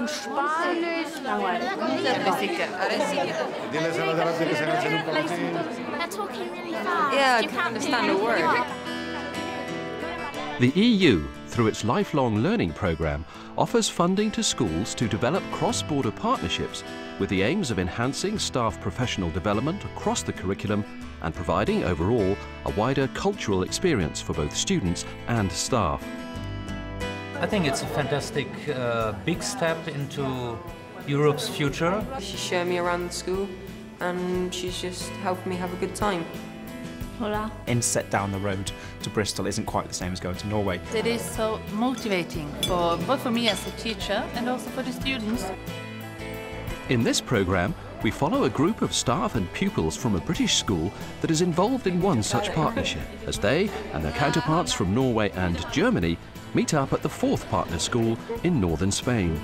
un Spanisch. They're talking really fast. Yeah, I can't understand a word. The EU, through its lifelong learning programme, offers funding to schools to develop cross-border partnerships with the aims of enhancing staff professional development across the curriculum and providing overall a wider cultural experience for both students and staff. I think it's a fantastic big step into Europe's future. She's showing me around the school and she's just helping me have a good time. Hola. Inset down the road to Bristol isn't quite the same as going to Norway. It is so motivating for both for me as a teacher and also for the students. In this programme, we follow a group of staff and pupils from a British school that is involved in one such partnership, as they and their counterparts from Norway and Germany meet up at the fourth partner school in northern Spain.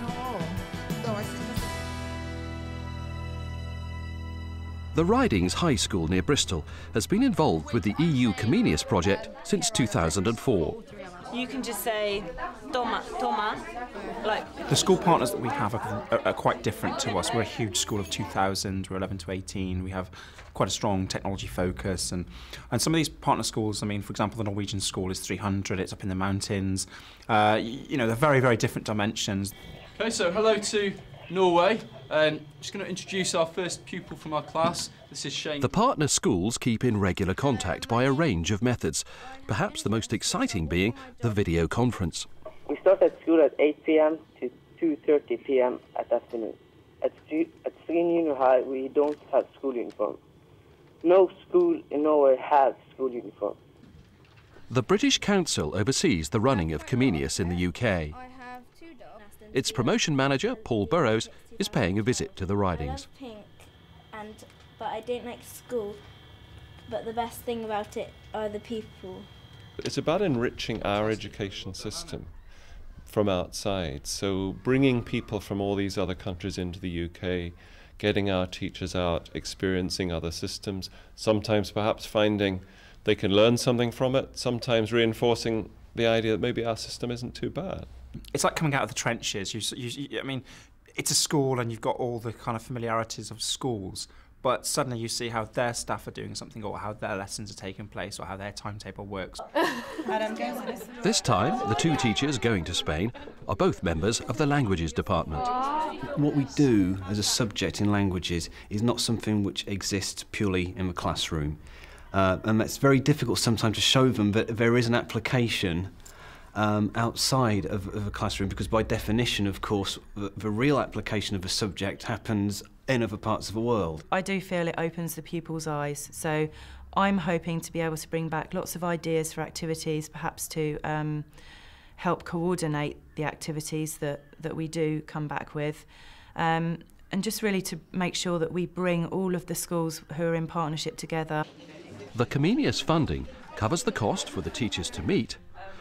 The Ridings High School near Bristol has been involved with the EU Comenius project since 2004. You can just say, Toma, Toma, like... The school partners that we have are quite different to us. We're a huge school of 2,000, we're 11 to 18, we have quite a strong technology focus, and some of these partner schools, I mean, for example, the Norwegian school is 300, it's up in the mountains. You know, they're very, very different dimensions. Okay, so hello to Norway. Just going to introduce our first pupil from our class. This is Shane. The partner schools keep in regular contact by a range of methods, perhaps the most exciting being the video conference. We start at school at 8 p.m. to 2:30 p.m. at afternoon. At Junior High, we don't have school uniform. No school in Norway has school uniform. The British Council oversees the running of Comenius in the UK. Its promotion manager, Paul Burrows, is paying a visit to the Ridings. I love pink, but I don't like school. But the best thing about it are the people. It's about enriching our education system from outside. So bringing people from all these other countries into the UK, getting our teachers out, experiencing other systems, sometimes perhaps finding they can learn something from it, sometimes reinforcing the idea that maybe our system isn't too bad. It's like coming out of the trenches. I mean, it's a school and you've got all the kind of familiarities of schools, but suddenly you see how their staff are doing something, or how their lessons are taking place, or how their timetable works. This time, the two teachers going to Spain are both members of the languages department. What we do as a subject in languages is not something which exists purely in the classroom. And it's very difficult sometimes to show them that there is an application outside of a classroom, because by definition, of course, the real application of a subject happens in other parts of the world. I do feel it opens the pupils' eyes, so I'm hoping to be able to bring back lots of ideas for activities, perhaps to help coordinate the activities that we do come back with, and just really to make sure that we bring all of the schools who are in partnership together. The Comenius funding covers the cost for the teachers to meet,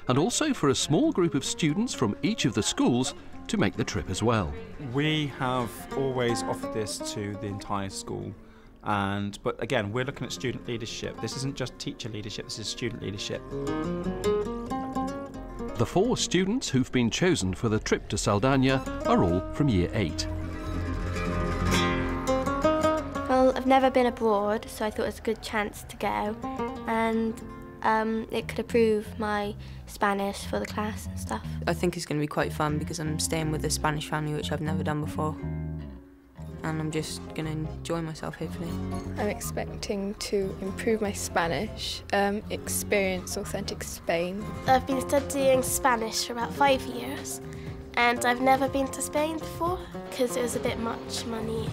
and also for a small group of students from each of the schools to make the trip as well. We have always offered this to the entire school, but again, we're looking at student leadership. This isn't just teacher leadership, this is student leadership. The 4 students who've been chosen for the trip to Saldana are all from Year 8. Well, I've never been abroad, so I thought it was a good chance to go, and it could improve my Spanish for the class and stuff. I think it's going to be quite fun because I'm staying with a Spanish family, which I've never done before. And I'm just going to enjoy myself, hopefully. I'm expecting to improve my Spanish, experience authentic Spain. I've been studying Spanish for about 5 years, and I've never been to Spain before because it was a bit much money.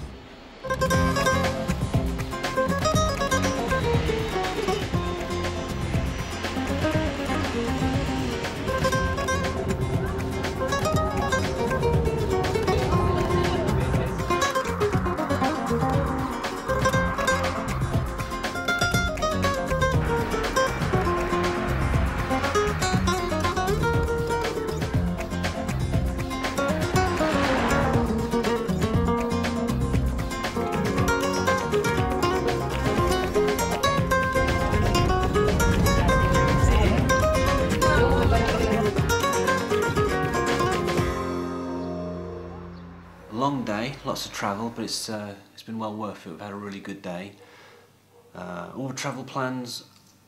day, lots of travel, but it's been well worth it. We've had a really good day. All the travel plans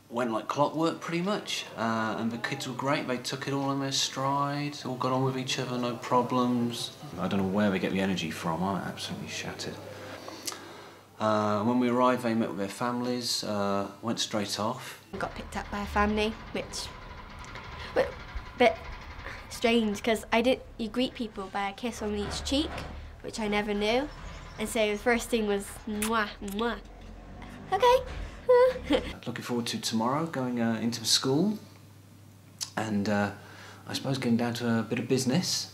went like clockwork pretty much, and the kids were great. They took it all in their stride, all got on with each other, no problems. I don't know where they get the energy from. I'm absolutely shattered. When we arrived, they met with their families, went straight off. Got picked up by a family, which was a bit strange because you greet people by a kiss on each cheek, which I never knew. And so the first thing was mwah, mwah. Okay. Looking forward to tomorrow, going into the school, and I suppose getting down to a bit of business,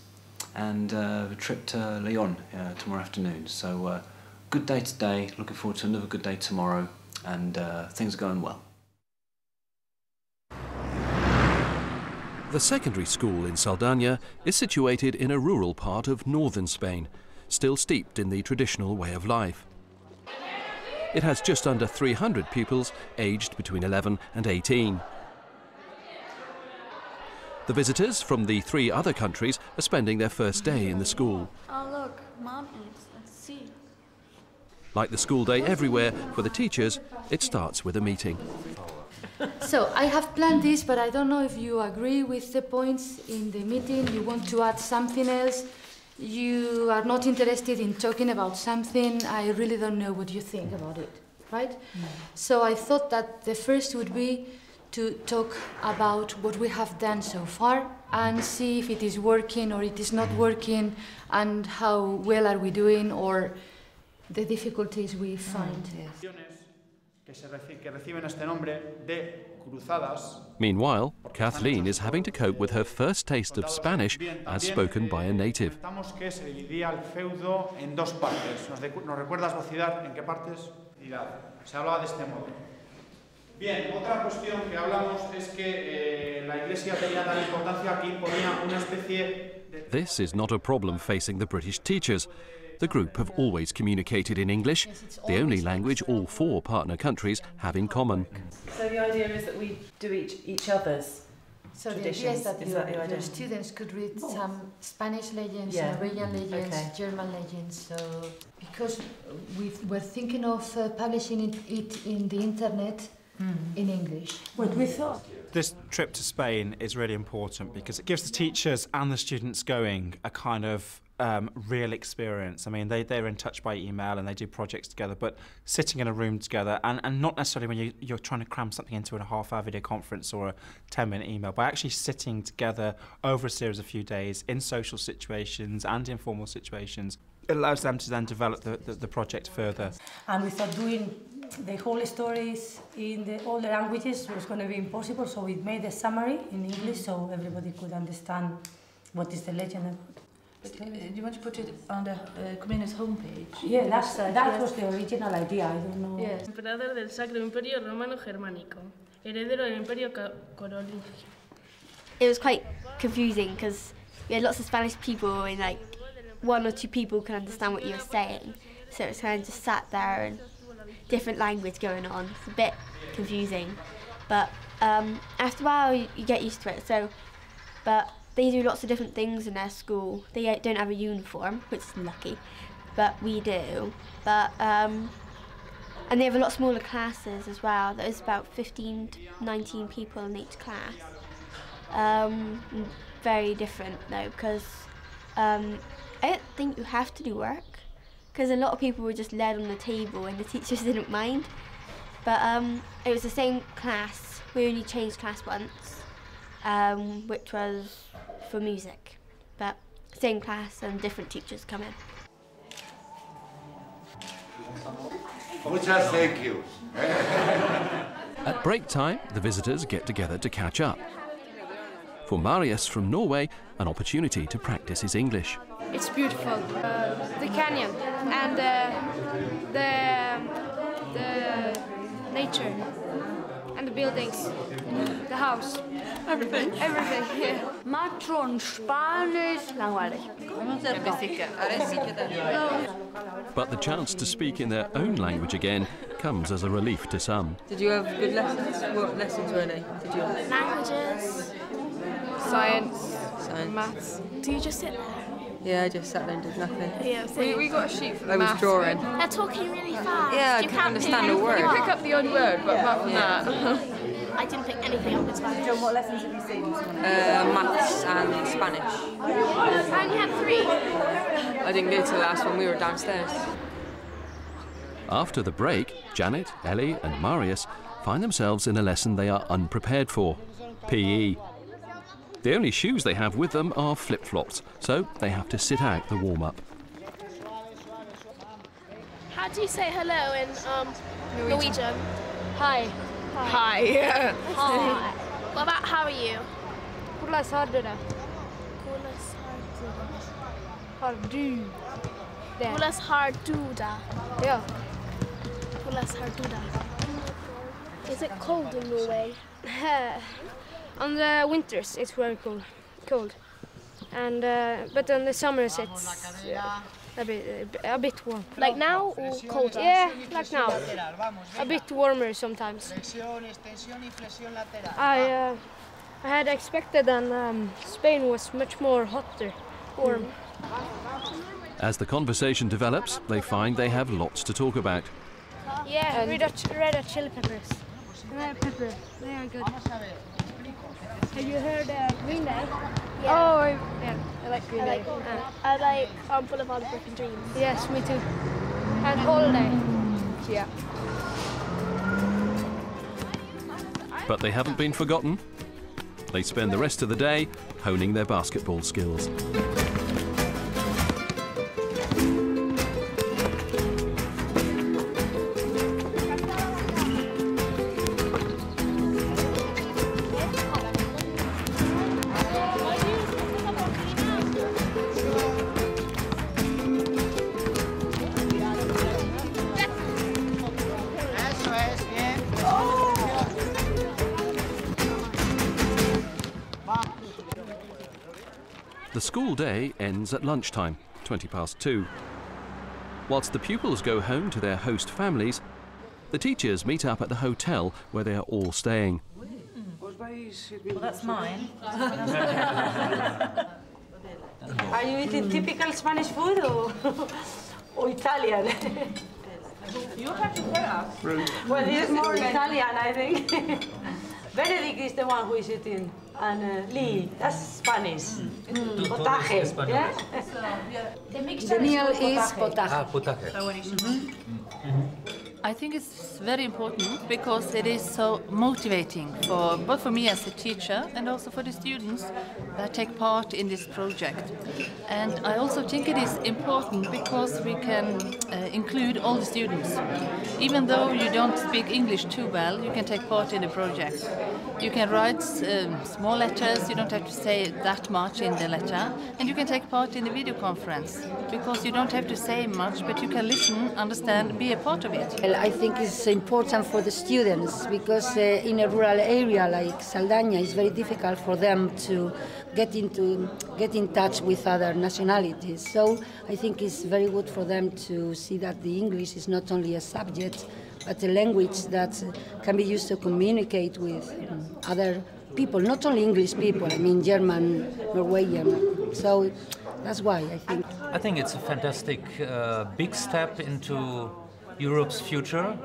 and the trip to Lyon tomorrow afternoon. So good day today, looking forward to another good day tomorrow, and things are going well. The secondary school in Saldana is situated in a rural part of northern Spain, still steeped in the traditional way of life. It has just under 300 pupils aged between 11 and 18. The visitors from the 3 other countries are spending their first day in the school. Oh look, mountains, let's see. Like the school day everywhere, for the teachers, it starts with a meeting. So I have planned this, but I don't know if you agree with the points in the meeting. You want to add something else. You are not interested in talking about something. I really don't know what you think about it, right? Mm. So I thought that the first would be to talk about what we have done so far and see if it is working or it is not working, and how well are we doing, or the difficulties we find. Yes. Meanwhile, Kathleen is having to cope with her first taste of Spanish as spoken by a native. Bien, otra cuestión que hablamos es que la Iglesia tenía tal importancia que imponía una especie de... This is not a problem facing the British teachers. The group have always communicated in English, the only language all 4 partner countries have in common. So the idea is that we do each other's traditions. The idea is that your students could read some Spanish legends, Norwegian legends, German legends. So, because we're thinking of publishing it in the internet in English. What we thought. This trip to Spain is really important because it gives the teachers and the students going a kind of real experience. I mean, they're in touch by email and they do projects together, but sitting in a room together, and not necessarily when you're trying to cram something into a half-hour video conference or a 10-minute email, but actually sitting together over a series of few days in social situations and informal situations. It allows them to then develop the project further. And we thought doing the whole stories in all the languages was going to be impossible, so we made a summary in English so everybody could understand what is the legend about. Do you want to put it on the Comenius homepage? Yeah, that was the original idea. I don't know. Yes. Emperador del Sacro Imperio Romano Germánico, heredero del Imperio Carolingio. It was quite confusing because we had lots of Spanish people and like 1 or 2 people could understand what you were saying. So it was kind of just sat there and different language going on. It's a bit confusing, but after a while you get used to it. So, but they do lots of different things in their school. They don't have a uniform, which is lucky, but we do. But and they have a lot smaller classes as well. There's about 15 to 19 people in each class. Very different though, because I don't think you have to do work, because a lot of people were just led on the table and the teachers didn't mind. But it was the same class. We only changed class once, which was for music, but same class and different teachers come in. Muchas thank you. At break time, the visitors get together to catch up. For Marius from Norway, an opportunity to practice his English. It's beautiful. The canyon and the nature and the buildings, the house. Everything, yeah. Matron Spanish, langweilig. But the chance to speak in their own language again comes as a relief to some. Did you have good lessons? What lessons were they? Did you have? Languages, science, maths. Do you just sit there? Yeah, I just sat there and did nothing. Yeah, we got a sheet for the I was maths drawing. one. They're talking really fast. Yeah, I You couldn't can't understand pick a word. You pick up the odd word, but apart from that. I didn't pick anything up in Spanish. John, what lessons have you seen this morning? Maths and Spanish. I only had 3. I didn't go to the last one, we were downstairs. After the break, Janet, Ellie and Marius find themselves in a lesson they are unprepared for, PE. The only shoes they have with them are flip-flops, so they have to sit out the warm-up. How do you say hello in Norwegian? Hi. Hi. Yeah. Hi. What about how are you? Hvordan har du det? Har du det? Hvordan har du det? Ja. Hvordan har du det? Is it cold in Norway? On the winters it's very cold. And but on the summers it's a bit warm. Like now or colder? Yeah, like now. A bit warmer sometimes. I had expected that Spain was much more hotter, warm. As the conversation develops, they find they have lots to talk about. Yeah, and red hot chili peppers. Red pepper, they are good. Have you heard Green Day? Yeah. Oh, yeah, I like Green Day. I like Boulevard of Broken Dreams. Yes, me too. And Holiday. Yeah. But they haven't been forgotten. They spend the rest of the day honing their basketball skills. The school day ends at lunchtime, 2:20. Whilst the pupils go home to their host families, the teachers meet up at the hotel where they are all staying. Well, that's mine. Are you eating typical Spanish food or Italian? You have to tell us. Well, it's more Italian, I think. Benedict is the one who is eating, and Lee, that's Spanish. Potaje, yeah? The meal is potaje. Potaje. I think it's very important because it is so motivating for both for me as a teacher and also for the students that take part in this project. And I also think it is important because we can include all the students. Even though you don't speak English too well, you can take part in the project. You can write small letters, you don't have to say that much in the letter, and you can take part in the video conference because you don't have to say much, but you can listen, understand, be a part of it. I think it's important for the students because in a rural area like Saldaña, it's very difficult for them to get in touch with other nationalities. So I think it's very good for them to see that the English is not only a subject, but a language that can be used to communicate with other people, not only English people, I mean German, Norwegian. So that's why I think it's a fantastic big step into Europe's future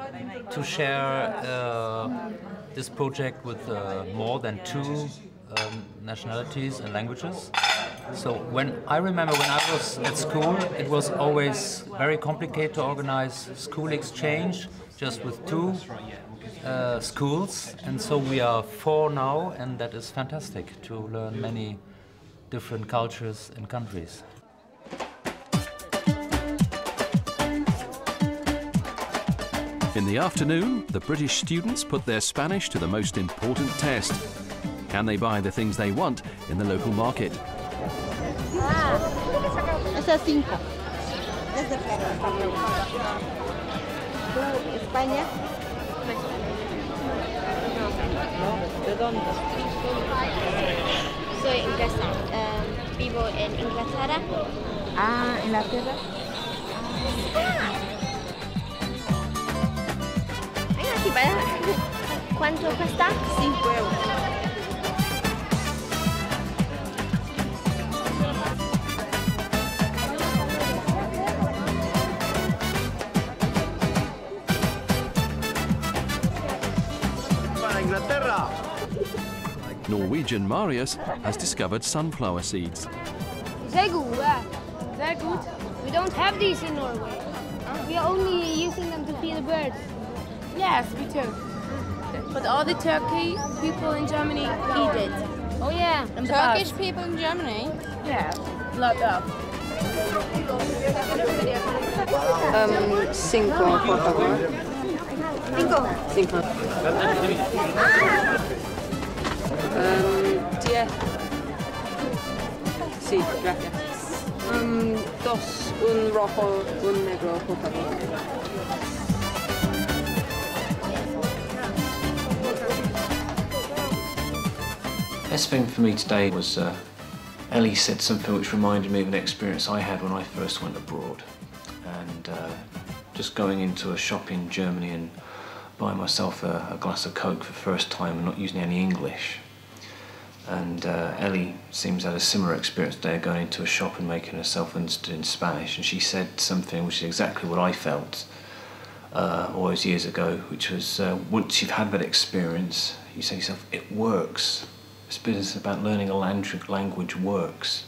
to share this project with more than 2 nationalities and languages. So I remember when I was at school, it was always very complicated to organize school exchange just with 2 schools, and so we are 4 now, and that is fantastic to learn many different cultures and countries. In the afternoon, the British students put their Spanish to the most important test. Can they buy the things they want in the local market? Esa es 5. Es de ¿Tú, España? No, ¿de dónde? Soy inglesa. Vivo en Inglaterra. Ah, Inglaterra. Venga, aquí para. ¿Cuánto cuesta? 5 euros. Norwegian Marius has discovered sunflower seeds. Sehr gut. Very good. We don't have these in Norway. We are only using them to feed the birds. Yes, we do. But all the Turkey people in Germany eat it. Oh yeah. And Turkish people in Germany? Yeah, lot of. 5, por favor. 5. 10. Sí, gracias. 2, un rojo, un negro, por favor. Best thing for me today was Ellie said something which reminded me of an experience I had when I first went abroad. And just going into a shop in Germany and buying myself a glass of Coke for the first time and not using any English. And Ellie seems to have a similar experience today, going into a shop and making herself understood in Spanish. And she said something which is exactly what I felt all those years ago, which was once you've had that experience, you say to yourself, it works. This business about learning a language works.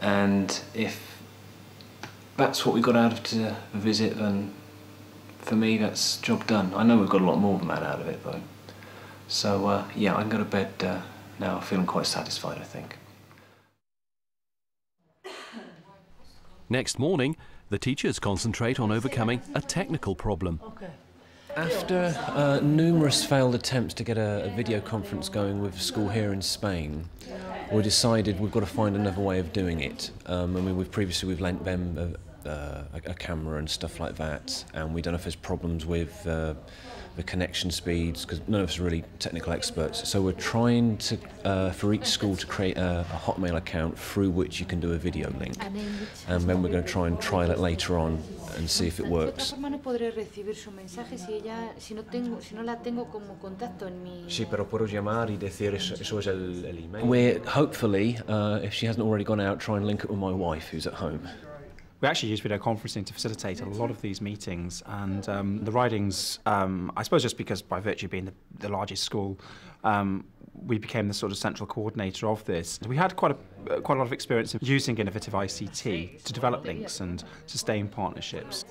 And if that's what we got out of the visit, then for me that's job done. I know we've got a lot more than that out of it though. So yeah, I can go to bed now feeling quite satisfied, I think. Next morning, the teachers concentrate on overcoming a technical problem. After numerous failed attempts to get a video conference going with a school here in Spain, we decided we've got to find another way of doing it. I mean, we've lent them a camera and stuff like that, and we don't know if there's problems with the connection speeds, because none of us are really technical experts. So we're trying to, for each school, to create a Hotmail account through which you can do a video link. And then we're going to try and trial it later on and see if it works. We're hopefully, if she hasn't already gone out, try and link it with my wife who's at home. We actually use video conferencing to facilitate a lot of these meetings, and the Ridings, I suppose just because by virtue of being the largest school, we became the sort of central coordinator of this. We had quite a lot of experience of using innovative ICT to develop links and sustain partnerships.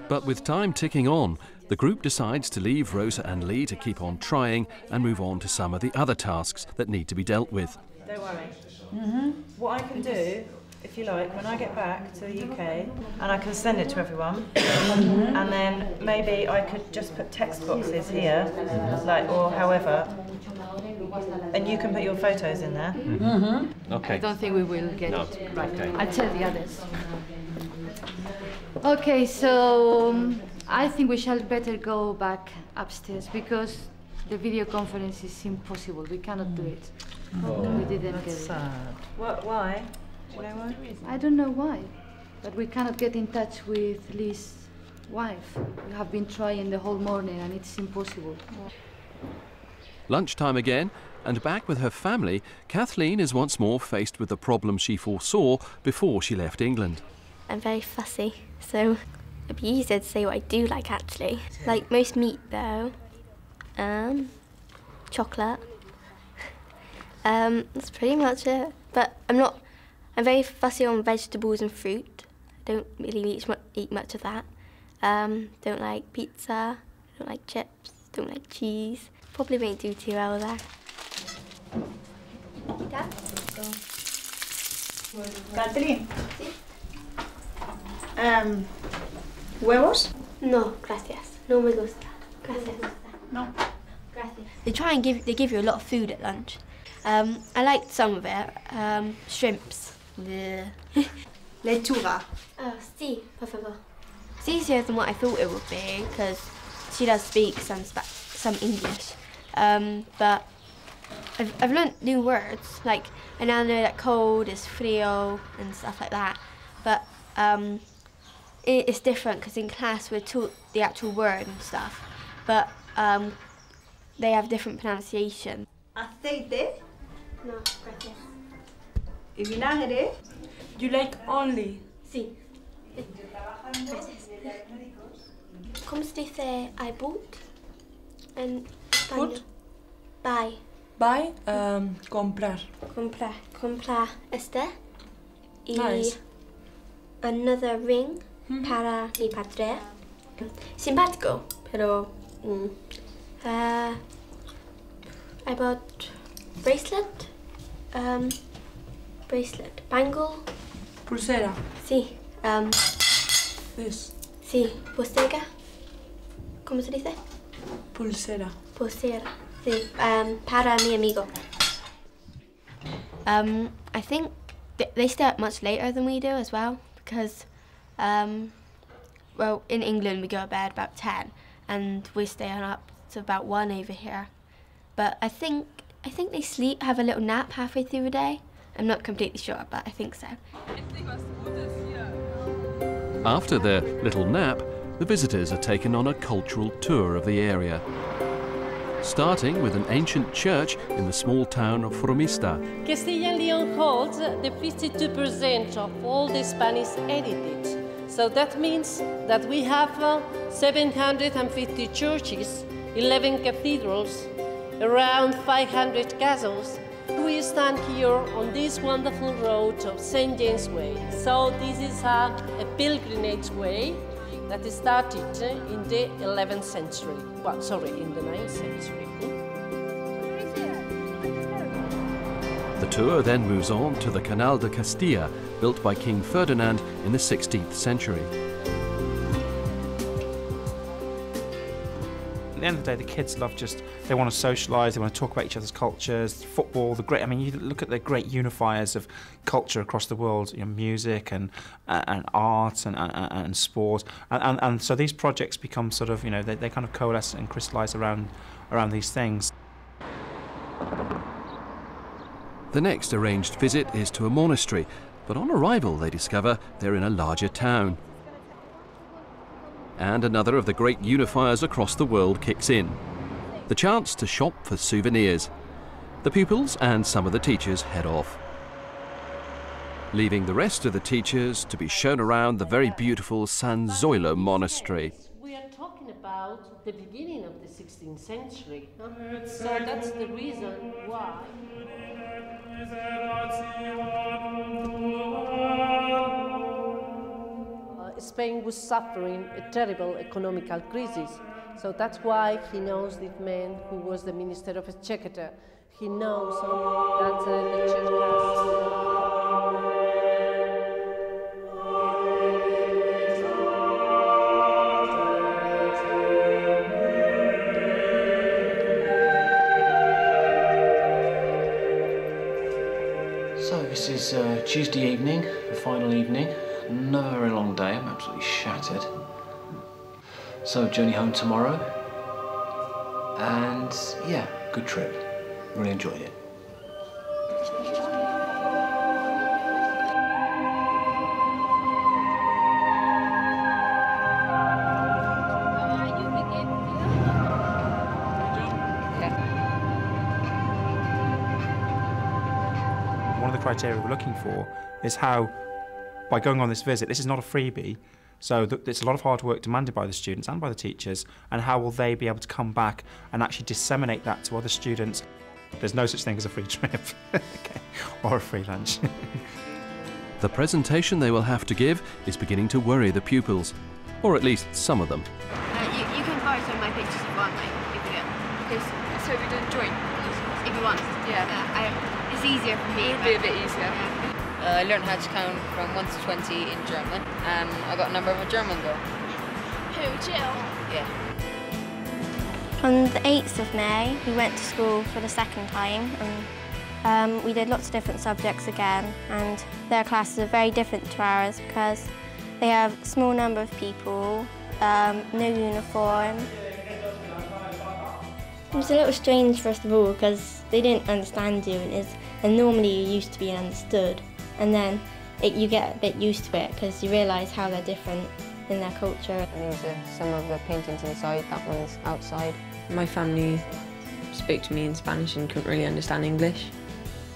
But with time ticking on, the group decides to leave Rosa and Lee to keep on trying and move on to some of the other tasks that need to be dealt with. Don't worry. What I can do, if you like, when I get back to the UK, and I can send it to everyone, and then maybe I could just put text boxes here, like, or however, and you can put your photos in there. Okay. I don't think we will get No. it right. Okay. I'll tell the others. Okay, so I think we shall better go back upstairs because the video conference is impossible. We cannot do it. We didn't get it. Sad. Why? Do you know why? I don't know why, but we cannot get in touch with Lee's wife. We have been trying the whole morning and it's impossible. Lunchtime again, and back with her family, Kathleen is once more faced with the problem she foresaw before she left England. I'm very fussy, so it'd be easier to say what I do like actually. Like most meat though, chocolate. That's pretty much it. But I'm very fussy on vegetables and fruit. I don't really eat much of that. Don't like pizza, don't like chips, don't like cheese. Probably won't do too well there. Kathleen. ¿Huevos? No, gracias. No me gusta. Gracias. No. Gracias. They give you a lot of food at lunch. I liked some of it. Shrimps. Lechuga. Oh, sí, por favor. It's easier than what I thought it would be because she does speak some English. But I've learnt new words. Like I now know that cold is frío and stuff like that. But it's different because in class we're taught the actual word and stuff. But they have different pronunciation. Aceite. No, gracias. ¿Y vinagre? You like only? Sí. Gracias. ¿Cómo se dice I bought? En español. Put? Buy. Buy, comprar. Comprar. Comprar este. Y Nice. another ring para mi padre. Simpático, pero I bought bracelet. Bracelet. Bangle. Pulsera. Sí. This. Sí. Pulsera. ¿Cómo se dice? Pulsera. Pulsera. Sí. Para mi amigo. I think they start much later than we do as well, because well, in England we go to bed about 10 and we stay on up to about 1 over here. But I think they have a little nap halfway through the day. I'm not completely sure, but I think so. After their little nap, the visitors are taken on a cultural tour of the area. Starting with an ancient church in the small town of Formista. Castilla and Leon holds the 52% of all the Spanish heritage. So that means that we have 750 churches, 11 cathedrals, around 500 castles. We stand here on this wonderful road of St. James Way. So this is a pilgrimage way that started in the 11th century. Well, sorry, in the 9th century. The tour then moves on to the Canal de Castilla, built by King Ferdinand in the 16th century. At the end of the day, the kids love they want to socialise, they want to talk about each other's cultures, football, you look at the great unifiers of culture across the world, music and art and sport. And so these projects become sort of, they kind of coalesce and crystallise around these things. The next arranged visit is to a monastery, but on arrival they discover they're in a larger town. And another of the great unifiers across the world kicks in. The chance to shop for souvenirs. The pupils and some of the teachers head off, leaving the rest of the teachers to be shown around the very beautiful San Zoilo monastery. We are talking about the beginning of the 16th century. So that's the reason why. Spain was suffering a terrible economical crisis. So that's why he knows this man who was the Minister of Exchequer. He knows that the church So this is Tuesday evening, the final evening. Not a very long day, I'm absolutely shattered. So journey home tomorrow, and yeah, good trip. Really enjoyed it. One of the criteria we're looking for is how, by going on this visit, this is not a freebie, so it's a lot of hard work demanded by the students and by the teachers, and how will they be able to come back and actually disseminate that to other students. There's no such thing as a free trip, okay, or a free lunch. The presentation they will have to give is beginning to worry the pupils, or at least some of them. You can borrow some of my pictures if you want, if you get. Because so we don't join. If you want. Yeah. It's easier for me. It'll be a bit easier. Yeah. I learned how to count from 1 to 20 in German. I got a number of a German girl. Who, Jill? Yeah. On the 8th of May, we went to school for the second time, and we did lots of different subjects again, and their classes are very different to ours because they have a small number of people, no uniform. It was a little strange, first of all, because they didn't understand you, and normally you're used to being understood, and then you get a bit used to it because you realise how they're different in their culture. These are some of the paintings inside, that one's outside. My family spoke to me in Spanish and couldn't really understand English,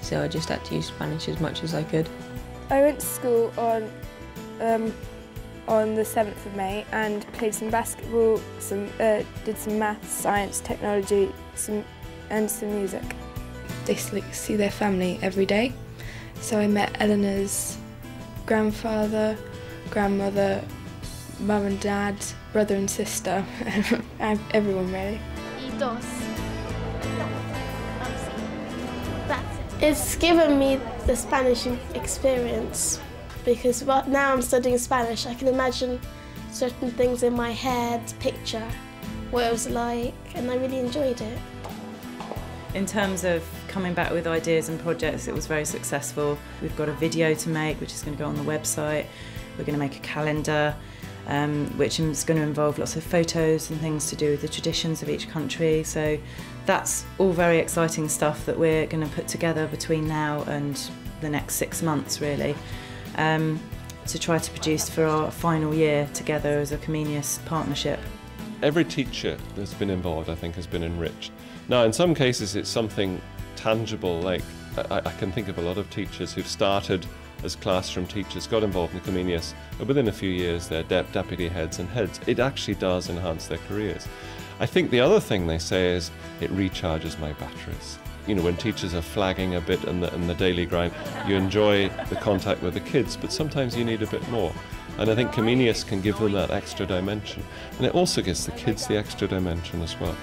so I just had to use Spanish as much as I could. I went to school on the 7th of May and played some basketball, did some maths, science, technology, and some music. they see their family every day. So I met Eleanor's grandfather, grandmother, mum and dad, brother and sister, everyone really. It's given me the Spanish experience because now I'm studying Spanish. I can imagine certain things in my head, picture what it was like, and I really enjoyed it. In terms of coming back with ideas and projects, it was very successful. We've got a video to make, which is going to go on the website. We're going to make a calendar, which is going to involve lots of photos and things to do with the traditions of each country. So that's all very exciting stuff that we're going to put together between now and the next 6 months, really, to try to produce for our final year together as a Comenius partnership. Every teacher that's been involved, I think, has been enriched. Now, in some cases, it's something tangible, like I can think of a lot of teachers who've started as classroom teachers, got involved in Comenius, and within a few years they're deputy heads and heads. It actually does enhance their careers. I think the other thing they say is it recharges my batteries. You know, when teachers are flagging a bit in the daily grind, you enjoy the contact with the kids, but sometimes you need a bit more. And I think Comenius can give them that extra dimension. And it also gives the kids the extra dimension as well.